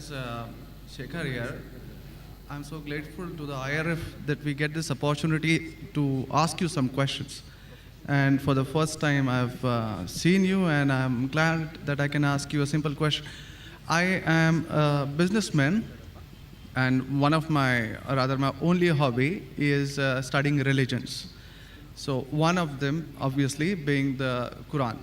is Sheikh here. I'm so grateful to the IRF that we get this opportunity to ask you some questions. And for the first time, I've seen you, and I'm glad that I can ask you a simple question. I am a businessman, and one of my only hobby is studying religions. So one of them, obviously, being the Quran.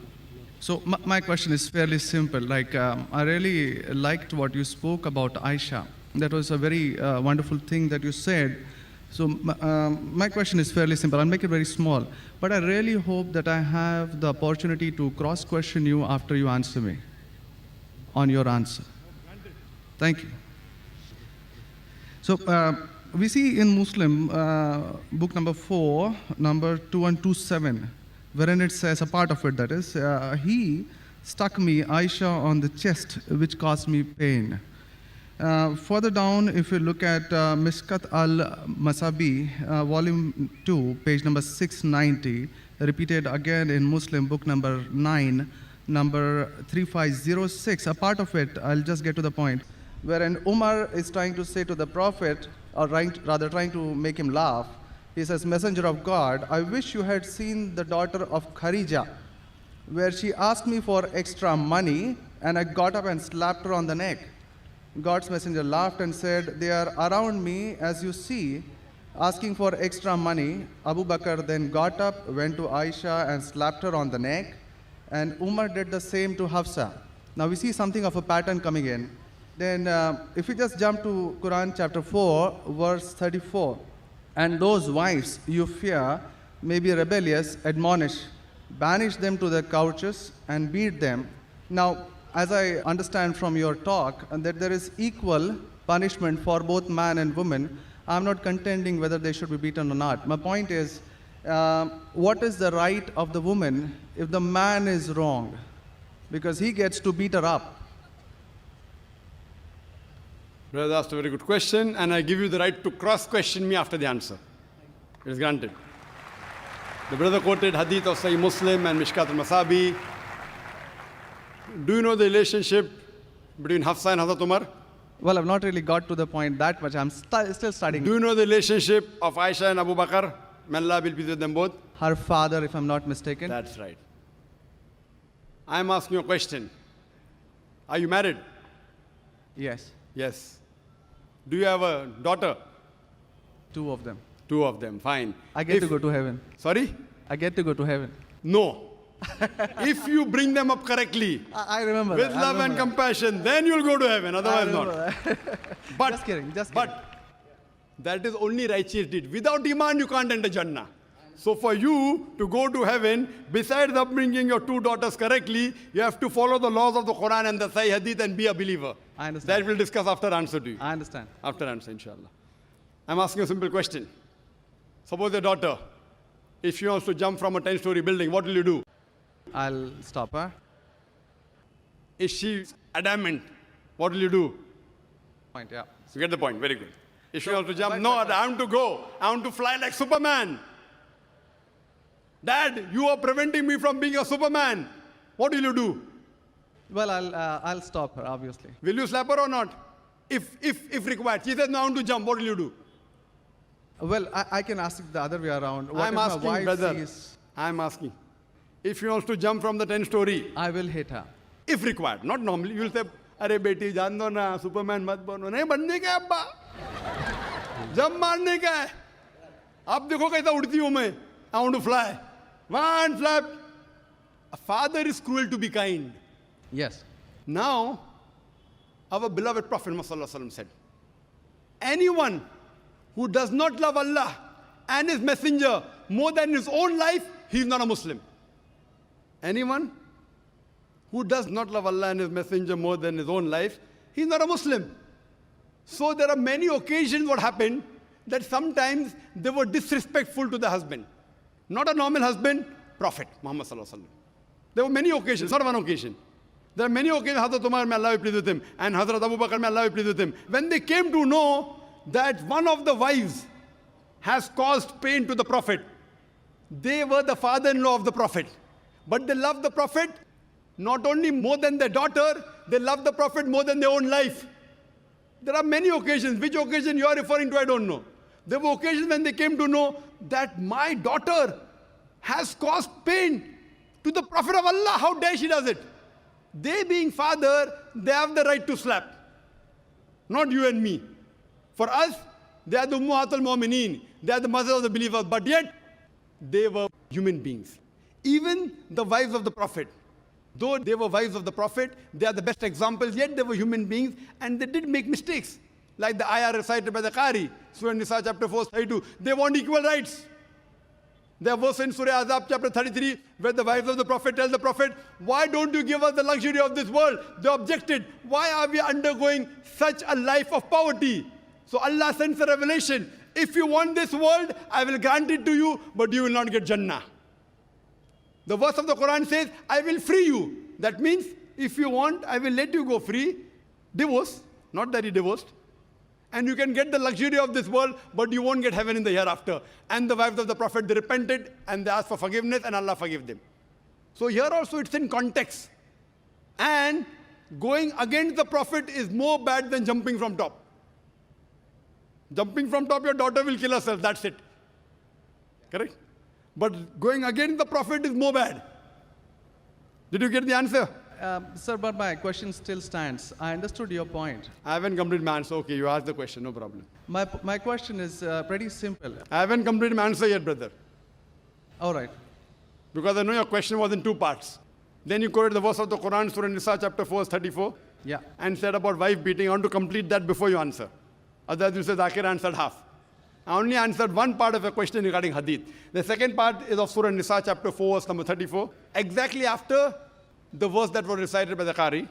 So my question is fairly simple. I really liked what you spoke about Aisha. That was a very wonderful thing that you said. So my question is fairly simple. I'll make it very small. But I really hope that I have the opportunity to cross-question you after you answer me on your answer. Thank you. So we see in Muslim, book number 4, number 2127, wherein it says, a part of it that is, he stuck me, Aisha, on the chest, which caused me pain. Further down, if you look at Mishkat al-Masabi, volume 2, page number 690, repeated again in Muslim, book number 9, number 3506, a part of it, I'll just get to the point, wherein Umar is trying to say to the Prophet, or rather trying to make him laugh. He says, Messenger of God, I wish you had seen the daughter of Khadija, where she asked me for extra money, and I got up and slapped her on the neck. God's messenger laughed and said, they are around me, as you see, asking for extra money. Abu Bakr then got up, went to Aisha and slapped her on the neck, and Umar did the same to Hafsa. Now we see something of a pattern coming in. Then if we just jump to Quran chapter 4, verse 34, and those wives you fear may be rebellious, admonish, banish them to their couches and beat them. Now, as I understand from your talk, that there is equal punishment for both man and woman. I'm not contending whether they should be beaten or not. My point is, what is the right of the woman if the man is wrong? Because he gets to beat her up. Brother asked a very good question, and I give you the right to cross-question me after the answer. It is granted. The brother quoted hadith of Sahih Muslim and Mishkat al-Masabi. Do you know the relationship between Hafsa and Hazrat Umar? Well, I've not really got to the point that much. I'm still studying. Do you know the relationship of Aisha and Abu Bakr? May Allah be pleased with them both. Her father, if I'm not mistaken. That's right. I'm asking you a question. Are you married? Yes. Yes. Do you have a daughter? 2 of them. 2 of them, fine. I get to go to heaven. Sorry? I get to go to heaven. No. If you bring them up correctly, I remember with that. love and compassion, then you'll go to heaven, otherwise not. But, just kidding. But that is only righteous deed. Without iman, you can't enter Jannah. So for you to go to heaven, besides upbringing your 2 daughters correctly, you have to follow the laws of the Quran and the Sahih Hadith and be a believer. I understand. That we'll discuss after answer to you. I understand. After answer, inshallah. I'm asking a simple question. Suppose your daughter, if she wants to jump from a 10-story building, what will you do? I'll stop her. Is she adamant? What will you do? Point, yeah. You get the point, very good. If she wants to jump, no, I want to go. I want to fly like Superman. Dad, you are preventing me from being a Superman. What will you do? Well, I'll stop her, obviously. Will you slap her or not? If required. She says, no, I want to jump. What will you do? Well, I can ask it the other way around. What I'm if asking, my wife brother. sees... I'm asking. If she wants to jump from the 10-story. I will hit her. If required. Not normally. You will say, Arey beti, jaan do na, Superman mat bano. Nahi banne ka abba. Jump marne ka hai. Ab dekho kaisa udti hu main. I want to fly. One flap. A father is cruel to be kind. Yes. Now, our beloved Prophet Muhammad said, anyone who does not love Allah and His Messenger more than his own life, he is not a Muslim. Anyone who does not love Allah and His Messenger more than his own life, he is not a Muslim. So there are many occasions what happened that sometimes they were disrespectful to the husband. Not a normal husband, Prophet Muhammad sallallahu alaihi wasallam. There were many occasions, not one occasion. There are many occasions, Hazrat Umar, may Allah be pleased with him, and Hazrat Abu Bakr, may Allah be pleased with him. When they came to know that one of the wives has caused pain to the Prophet, they were the father-in-law of the Prophet. But they loved the Prophet not only more than their daughter, they loved the Prophet more than their own life. There are many occasions. Which occasion you are referring to, I don't know. There were occasions when they came to know that my daughter has caused pain to the Prophet of Allah. How dare she does it? They being father, they have the right to slap. Not you and me. For us, they are the ummahatul mu'mineen. They are the mothers of the believers. But yet, they were human beings. Even the wives of the Prophet, though they were wives of the Prophet, they are the best examples, yet they were human beings and they did make mistakes. Like the ayah recited by the Qari, Surah Nisa chapter 4, 32. They want equal rights. There was in Surah Azab chapter 33, where the wives of the Prophet tell the Prophet, why don't you give us the luxury of this world? They objected, why are we undergoing such a life of poverty? So Allah sends a revelation. If you want this world, I will grant it to you, but you will not get Jannah. The verse of the Quran says, I will free you. That means, if you want, I will let you go free. Divorce, not that he divorced. And you can get the luxury of this world, but you won't get heaven in the hereafter. And the wives of the Prophet, they repented and they asked for forgiveness and Allah forgave them. So here also it's in context. And going against the Prophet is more bad than jumping from top. Jumping from top, your daughter will kill herself, that's it. Correct? But going against the Prophet is more bad. Did you get the answer? Sir, but my question still stands. I understood your point. I haven't completed my answer. Okay, you asked the question, no problem. My question is pretty simple. I haven't completed my answer yet, brother. All right. Because I know your question was in two parts. Then you quoted the verse of the Quran, Surah Nisa, chapter 4, 34. Yeah. And said about wife beating. I want to complete that before you answer. Otherwise, you said Zakir answered half. I only answered one part of your question regarding hadith. The second part is of Surah Nisa, chapter 4, verse number 34. Exactly after the verse that was recited by the Qari.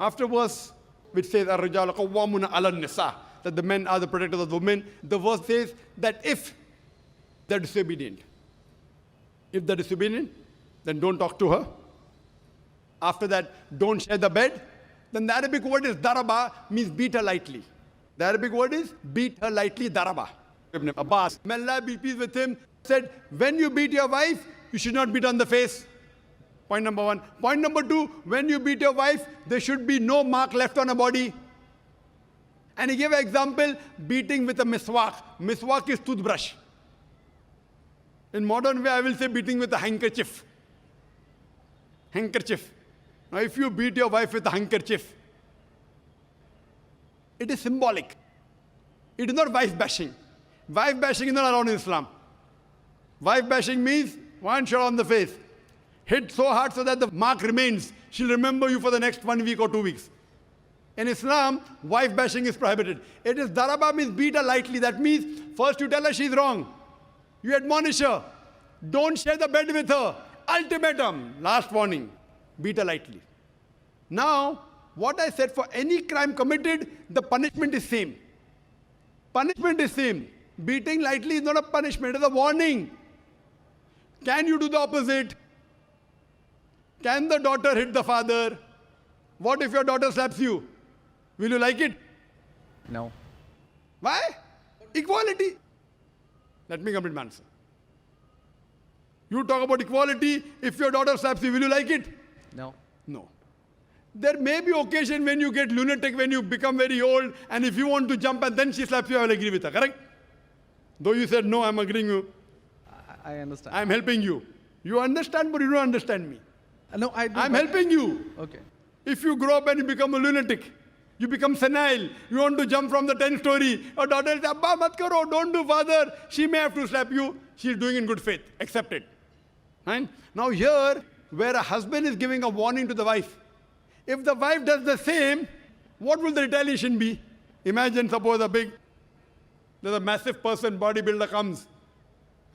After verse which says, Ar-rijalu qawwamuna 'ala an-nisa, that the men are the protectors of the women. The verse says that if they're disobedient, then don't talk to her. After that, don't share the bed. Then the Arabic word is daraba, means beat her lightly. The Arabic word is beat her lightly, daraba. Ibn Abbas, may Allah be pleased with him, said, when you beat your wife, you should not beat on the face. Point number one. Point number two, when you beat your wife, there should be no mark left on her body. And he gave an example, beating with a miswak. Miswak is toothbrush. In modern way, I will say beating with a handkerchief. Handkerchief. Now, if you beat your wife with a handkerchief, it is symbolic. It is not wife bashing. Wife bashing is not allowed in Islam. Wife bashing means one shot on the face. Hit so hard so that the mark remains. She'll remember you for the next 1 week or 2 weeks. In Islam, wife bashing is prohibited. It is daraba, means beat her lightly. That means first you tell her she's wrong. You admonish her. Don't share the bed with her. Ultimatum. Last warning. Beat her lightly. Now, what I said, for any crime committed, the punishment is same. Punishment is same. Beating lightly is not a punishment, it is a warning. Can you do the opposite? Can the daughter hit the father? What if your daughter slaps you? Will you like it? No. Why? Equality. Let me complete my answer. You talk about equality. If your daughter slaps you, will you like it? No. No. There may be occasion when you get lunatic, when you become very old, and if you want to jump and then she slaps you, I will agree with her, correct? Though you said, no, I'm agreeing with you. I understand. I'm helping you. You understand, but you don't understand me. No, I do. I'm helping you. Okay. If you grow up and you become a lunatic, you become senile, you want to jump from the 10th story, your daughter says, Abba, mat karo, don't do, father. She may have to slap you. She's doing in good faith. Accept it. Right? Now here, where a husband is giving a warning to the wife, if the wife does the same, what will the retaliation be? Imagine, suppose there's a massive person, bodybuilder comes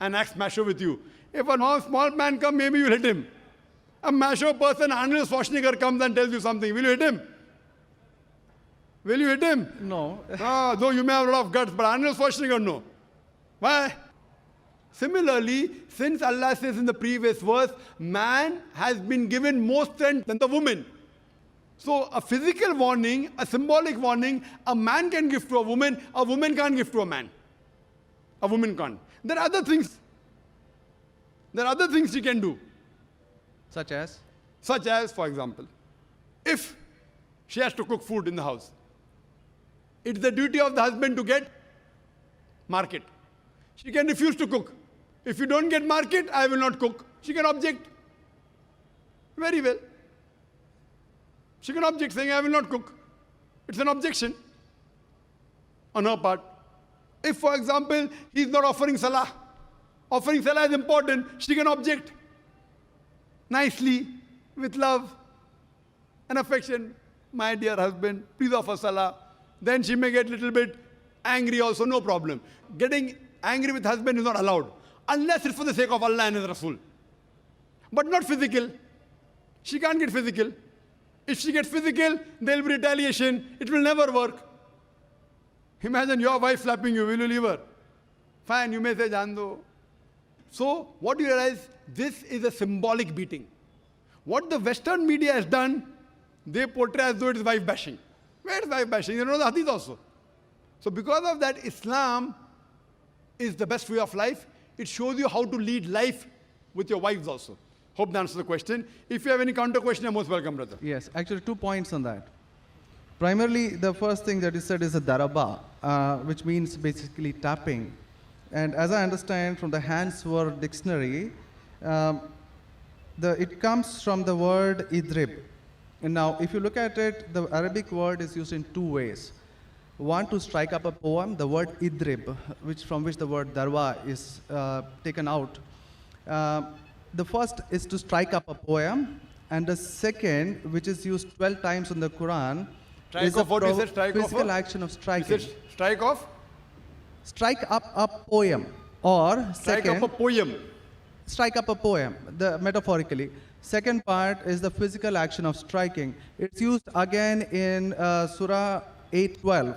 and acts macho with you. If a small man comes, maybe you'll hit him. A macho person, Arnold Schwarzenegger, comes and tells you something. Will you hit him? Will you hit him? No. Though you may have a lot of guts, but Arnold Schwarzenegger, no. Why? Similarly, since Allah says in the previous verse, man has been given more strength than the woman. So a physical warning, a symbolic warning, a man can give to a woman can't give to a man. A woman can't. There are other things. There are other things she can do. Such as? Such as, for example, if she has to cook food in the house, It's the duty of the husband to get market. She can refuse to cook. If you don't get market, I will not cook. She can object. Very well. She can object saying, I will not cook. It's an objection on her part. If, for example, he is not offering salah is important, she can object nicely, with love and affection. My dear husband, please offer salah. Then she may get a little bit angry also, no problem. Getting angry with husband is not allowed, unless it's for the sake of Allah and His Rasul. But not physical. She can't get physical. If she gets physical, there will be retaliation. It will never work. Imagine your wife slapping you. Will you leave her? Fine, you may say, Jando. So, what do you realize? This is a symbolic beating. What the Western media has done, they portray as though it is wife bashing. Where is wife bashing? You know the hadith also. So, because of that, Islam is the best way of life. It shows you how to lead life with your wives also. Hope that answers the question. If you have any counter question, you're most welcome, brother. Yes, actually 2 points on that. Primarily, the first thing that you said is a daraba, which means basically tapping. And as I understand from the Hand's Word Dictionary, it comes from the word idrib. And now, if you look at it, the Arabic word is used in 2 ways. One, to strike up a poem, the word idrib, from which the word darwa is taken out. The first is to strike up a poem, and the second, which is used 12 times in the Quran, is a physical action of striking. You said strike off? Strike up a poem, or strike second, up a poem. Strike up a poem, metaphorically. Second part is the physical action of striking. It's used again in Surah 8:12,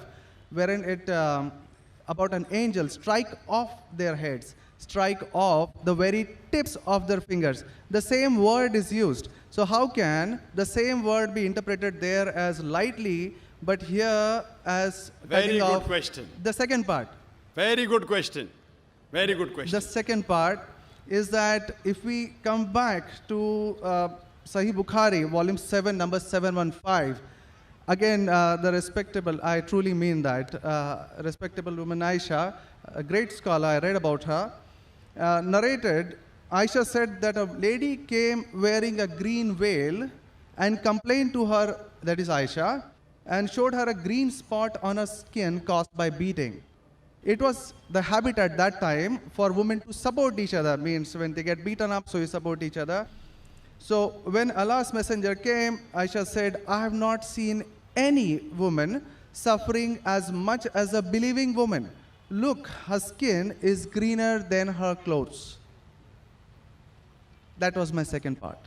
wherein it about an angel strike off their heads, strike off the very tips of their fingers. The same word is used. So how can the same word be interpreted there as lightly, but here as very good question. The second part. Very good question. Very good question. The second part is that if we come back to Sahih Bukhari, volume 7, number 715, again, the respectable, I truly mean that, respectable woman Aisha, a great scholar, I read about her, narrated, Aisha said that a lady came wearing a green veil and complained to her, that is Aisha, and showed her a green spot on her skin caused by beating. It was the habit at that time for women to support each other, means when they get beaten up, so you support each other. So when Allah's messenger came, Aisha said, I have not seen any woman suffering as much as a believing woman. Look, her skin is greener than her clothes. That was my second part.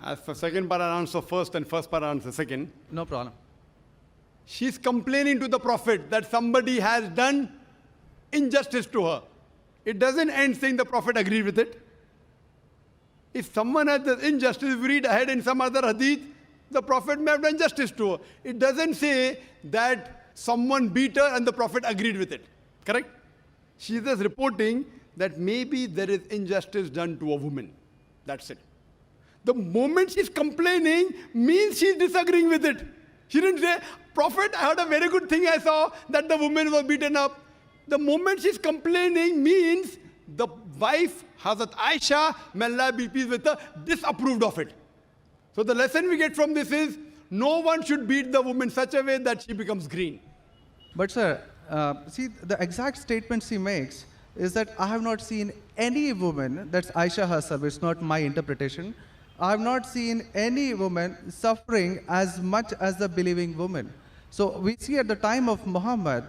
As for second part, I'll answer first, and first part, I'll answer second. No problem. She's complaining to the Prophet that somebody has done injustice to her. It doesn't end saying the Prophet agreed with it. If someone has done injustice, if we read ahead in some other hadith, the Prophet may have done justice to her. It doesn't say that someone beat her and the Prophet agreed with it. Correct? She is just reporting that maybe there is injustice done to a woman. That's it. The moment she's complaining means she's disagreeing with it. She didn't say, Prophet, I heard a very good thing I saw, that the woman was beaten up. The moment she's complaining means the wife, Hazrat Aisha, may Allah be pleased with her, disapproved of it. So the lesson we get from this is, no one should beat the woman such a way that she becomes green. But sir, see, the exact statement she makes is that I have not seen any woman, that's Aisha herself, it's not my interpretation, I have not seen any woman suffering as much as the believing woman. So we see at the time of Muhammad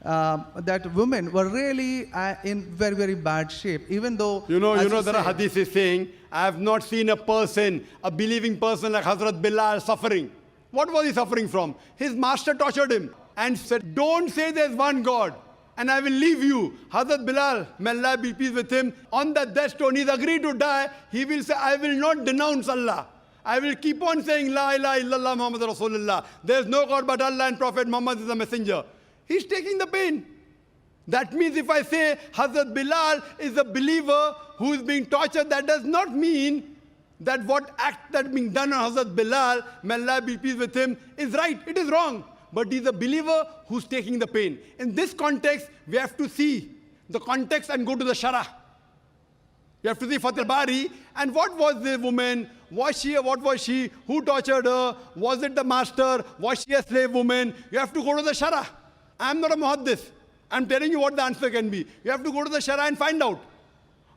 that women were really in very, very bad shape, even though... You know there are hadith is saying, I have not seen a person, a believing person like Hazrat Bilal suffering. What was he suffering from? His master tortured him and said, don't say there's one God and I will leave you. Hazrat Bilal, may Allah be pleased with him, on that death stone, he's agreed to die. He will say, I will not denounce Allah. I will keep on saying, La ilaha illallah Muhammad Rasulullah. There is no God but Allah and Prophet Muhammad is a messenger. He's taking the pain. That means if I say Hazrat Bilal is a believer who is being tortured, that does not mean that what act that being done on Hazrat Bilal, may Allah be pleased with him, is right. It is wrong. but he's a believer who's taking the pain. In this context, we have to see the context and go to the Shara. You have to see Fath al-Bari, and what was the woman? What was she? Who tortured her? Was it the master? Was she a slave woman? You have to go to the Shara. I'm not a muhaddith. I'm telling you what the answer can be. You have to go to the Shara and find out.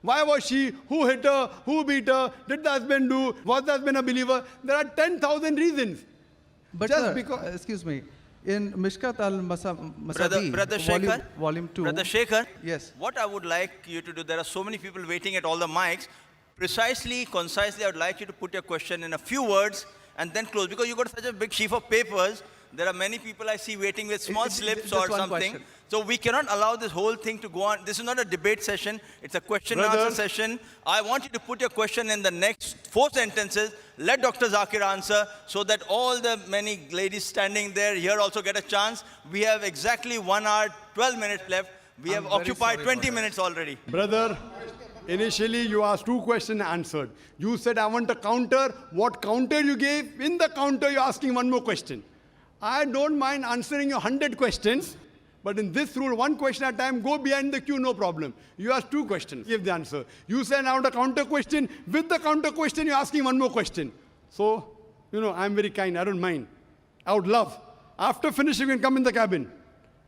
Why was she? Who hit her? Who beat her? Did the husband do? Was the husband a believer? There are 10,000 reasons. But Just sir, because- excuse me, in Mishkat al-Masabi, Brother Sheikh, volume 2. Brother Sheikh, Yes. what I would like you to do, there are so many people waiting at all the mics. Precisely, concisely, I would like you to put your question in a few words and then close. Because you got such a big sheaf of papers, there are many people I see waiting with small slips just or one something. question. So we cannot allow this whole thing to go on. This is not a debate session. It's a question and Brother. answer session. I want you to put your question in the next 4 sentences. Let Dr. Zakir answer so that all the many ladies standing there here also get a chance. We have exactly 1 hour, 12 minutes left. We have very occupied sorry 20 about minutes already. Brother, initially you asked 2 questions answered. You said, I want a counter. What counter you gave? In the counter, you're asking 1 more question. I don't mind answering your 100 questions, but in this rule, 1 question at a time, go behind the queue, no problem. You asked 2 questions, give the answer. You said, I want a counter question. With the counter question, you're asking 1 more question. So, I'm very kind, I don't mind. I would love. After finishing, you can come in the cabin.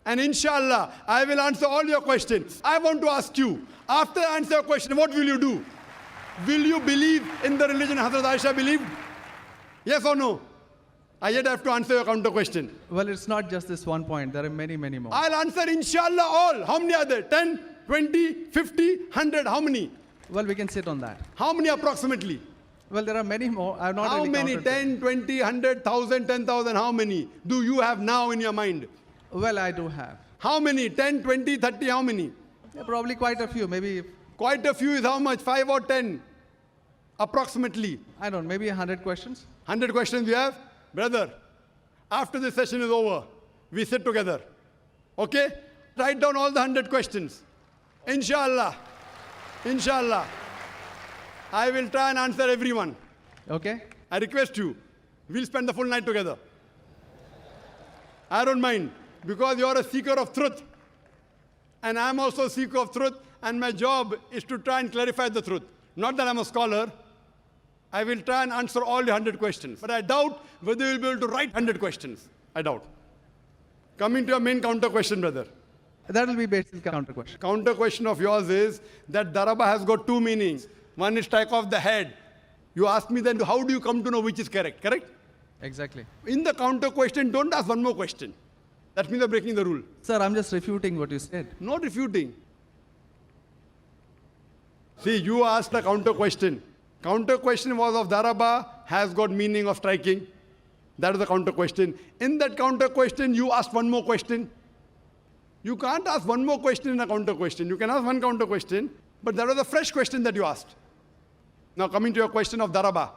And inshallah, I will answer all your questions. I want to ask you, after I answer your question, what will you do? Will you believe in the religion Hazrat Aisha believed? Yes or no? I yet have to answer your counter question. Well, it's not just this one point. There are many, many more. I'll answer inshallah all. How many are there? 10, 20, 50, 100? How many? Well, we can sit on that. How many approximately? Well, there are many more. I have not How really many? counted them. 10, 20, 100, 1,000, 10,000? How many do you have now in your mind? Well, I do have. How many? 10, 20, 30? How many? Yeah, probably quite a few. Maybe, Quite a few is how much? 5 or 10? Approximately. I don't know, maybe 100 questions. 100 questions you have? Brother, after this session is over, we sit together. Okay? Write down all the 100 questions. Inshallah. Inshallah. I will try and answer everyone. Okay? I request you. We'll spend the full night together. I don't mind, because you're a seeker of truth. And I'm also a seeker of truth, and my job is to try and clarify the truth. Not that I'm a scholar. I will try and answer all the 100 questions. But I doubt whether you'll be able to write 100 questions. I doubt. Coming to your main counter question, brother. That will be basically counter question. Counter question of yours is that daraba has got 2 meanings. One is strike off the head. You ask me then, how do you come to know which is correct? Correct? Exactly. In the counter question, don't ask 1 more question. That means you're breaking the rule. Sir, I'm just refuting what you said. Not refuting. See, you asked a counter question. Counter question was of daraba has got meaning of striking. That is the counter question. In that counter question, you asked 1 more question. You can't ask 1 more question in a counter question. You can ask 1 counter question, but that was a fresh question that you asked. Now coming to your question of daraba.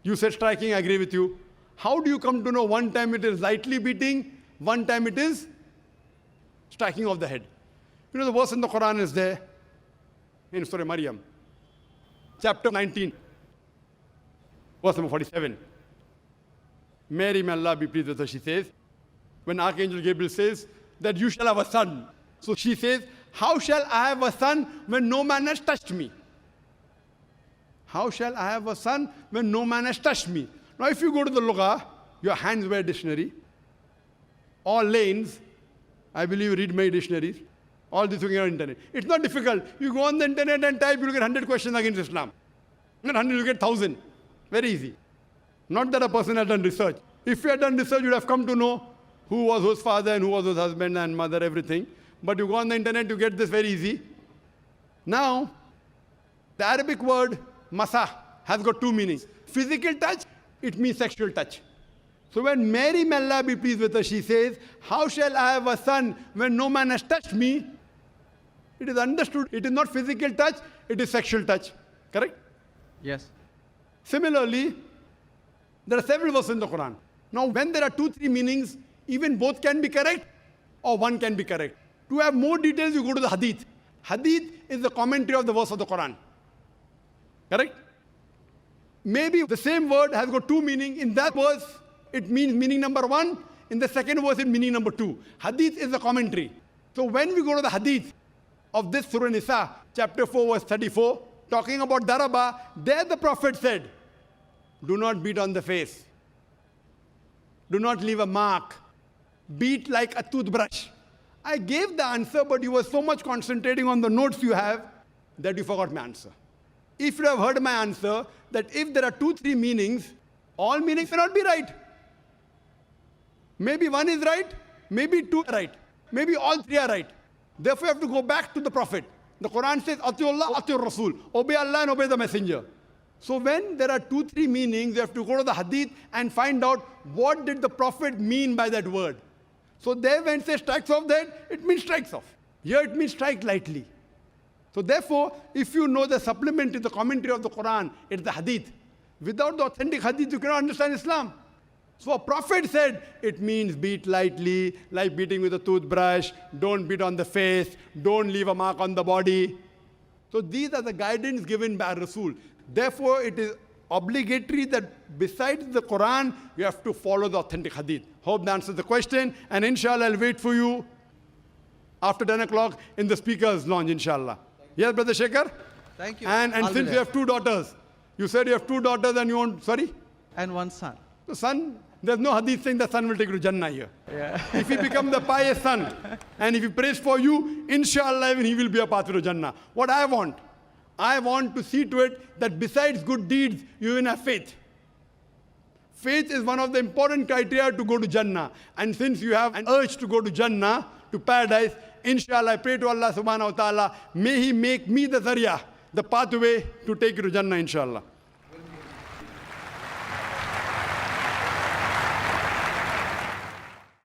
You said striking, I agree with you. How do you come to know one time it is lightly beating, one time it is striking of the head? You know the verse in the Quran is there, in Surah Maryam, chapter 19, verse number 47. Mary, may Allah be pleased with her, she says, when Archangel Gabriel says that you shall have a son. So she says, how shall I have a son when no man has touched me? How shall I have a son when no man has touched me? Now if you go to the Lugha, your hands-wear dictionary, all lanes, I believe you read my dictionaries, all this you can get on the internet. It's not difficult. You go on the internet and type, you'll get 100 questions against Islam. Not 100, you'll get 1,000. Very easy. Not that a person has done research. If you had done research, you'd have come to know who was whose father and who was whose husband and mother, everything. But you go on the internet, you get this very easy. Now, the Arabic word masa has got 2 meanings. Physical touch, it means sexual touch. So when Mary, may Allah be pleased with her, she says, how shall I have a son when no man has touched me? It is understood. It is not physical touch, it is sexual touch. Correct? Yes. Similarly, there are several verses in the Quran. Now, when there are 2, 3 meanings, even both can be correct or one can be correct. To have more details, you go to the Hadith. Hadith is the commentary of the verse of the Quran. Correct? Maybe the same word has got 2 meanings. In that verse, it means meaning number 1. In the second verse in meaning number 2. Hadith is a commentary. So when we go to the hadith of this Surah Nisa, chapter 4, verse 34, talking about daraba, there the Prophet said, do not beat on the face. Do not leave a mark. Beat like a toothbrush. I gave the answer, but you were so much concentrating on the notes you have that you forgot my answer. If you have heard my answer, that if there are 2-3 meanings, all meanings may not be right. Maybe one is right, maybe 2 are right, maybe all 3 are right. Therefore, you have to go back to the Prophet. The Quran says, Atiullah, Atiur Rasul. Obey Allah and obey the Messenger. So when there are 2-3 meanings, you have to go to the hadith and find out what did the Prophet mean by that word. So there when it says strikes off that, it means strikes off. Here it means strike lightly. So therefore, if you know the supplement to the commentary of the Quran, it's the hadith. Without the authentic hadith, you cannot understand Islam. So a prophet said, it means beat lightly, like beating with a toothbrush, don't beat on the face, don't leave a mark on the body. So these are the guidance given by Rasul. Therefore, it is obligatory that besides the Quran, you have to follow the authentic hadith. Hope that answers the question. And inshallah, I'll wait for you after 10 o'clock in the speaker's lounge, inshallah. Yes, Brother Shekhar? Thank you. And since you have 2 daughters, you said you have 2 daughters and you want, sorry? And one son. The son, there's no hadith saying the son will take you to Jannah here. Yeah. If he becomes the pious son, and if he prays for you, inshallah, even he will be a pathway to Jannah. What I want to see to it that besides good deeds, you even have faith. Faith is one of the important criteria to go to Jannah. And since you have an urge to go to Jannah, to paradise, inshallah, I pray to Allah subhanahu wa ta'ala, may He make me the zarya, the pathway to take you to Jannah, inshallah.